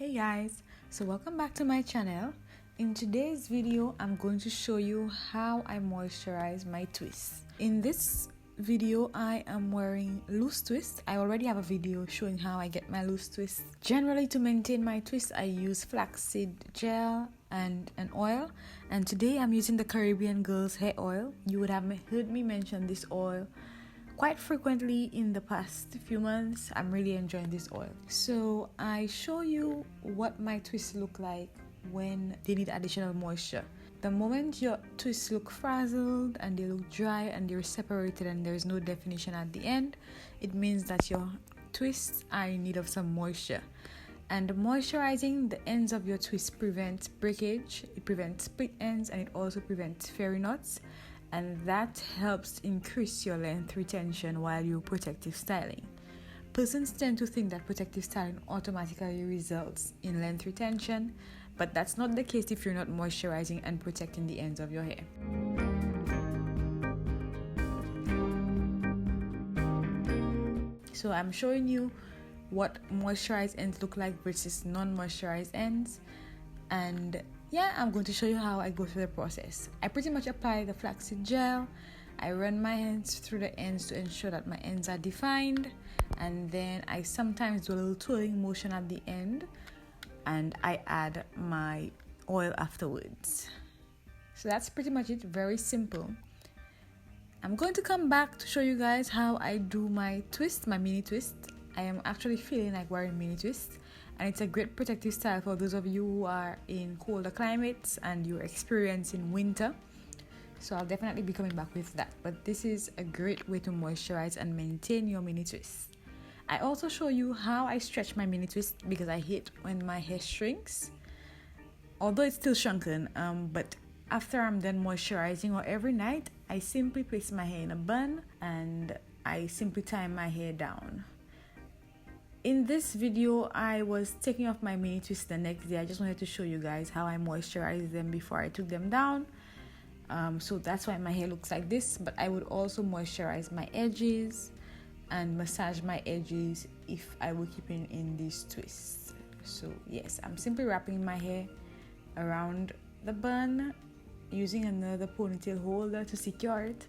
Hey guys, so welcome back to my channel. In today's video, I'm going to show you how I moisturize my twists. In this video, I am wearing loose twists. I already have a video showing how I get my loose twists. Generally, to maintain my twists, I use flaxseed gel and an oil. And today, I'm using the Caribbean Girls hair oil. You would have heard me mention this oil quite frequently in the past few months. I'm really enjoying this oil. So I show you what my twists look like when they need additional moisture. The moment your twists look frazzled and they look dry and they're separated and there's no definition at the end, it means that your twists are in need of some moisture. And moisturizing the ends of your twist prevents breakage, it prevents split ends, and it also prevents fairy knots. And that helps increase your length retention while you're protective styling. Persons tend to think that protective styling automatically results in length retention, but that's not the case if you're not moisturizing and protecting the ends of your hair. So I'm showing you what moisturized ends look like versus non-moisturized ends, and yeah, I'm going to show you how I go through the process. I pretty much apply the flaxseed gel. I run my hands through the ends to ensure that my ends are defined, and then I sometimes do a little twirling motion at the end, and I add my oil afterwards. So that's pretty much it, very simple. I'm going to come back to show you guys how I do my twist, my mini twist. I am actually feeling like wearing mini twist, and it's a great protective style for those of you who are in colder climates and you're experiencing winter. So I'll definitely be coming back with that, but this is a great way to moisturize and maintain your mini twist. I also show you how I stretch my mini twist because I hate when my hair shrinks, although it's still shrunken, but after I'm done moisturizing or every night, I simply place my hair in a bun and I simply tie my hair down. In this video, I was taking off my mini twists the next day. I just wanted to show you guys how I moisturized them before I took them down. So that's why my hair looks like this, but I would also moisturize my edges and massage my edges if I were keeping in these twists. So yes, I'm simply wrapping my hair around the bun using another ponytail holder to secure it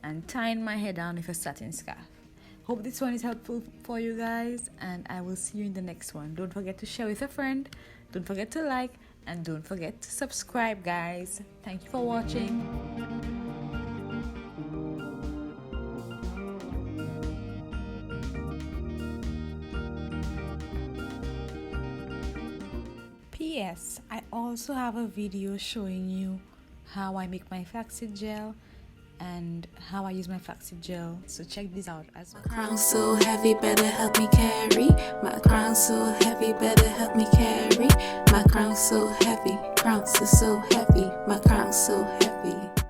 and tying my hair down with a satin scarf. Hope this one is helpful for you guys, and I will see you in the next one. Don't forget to share with a friend, don't forget to like, and don't forget to subscribe, guys. Thank you for watching. P.S. I also have a video showing you how I make my flaxseed gel and how I use my flaxseed gel, so check this out as well. My crown so heavy, better help me carry. My crown so heavy, better help me carry. My crown so heavy, crown so heavy, my crown so heavy.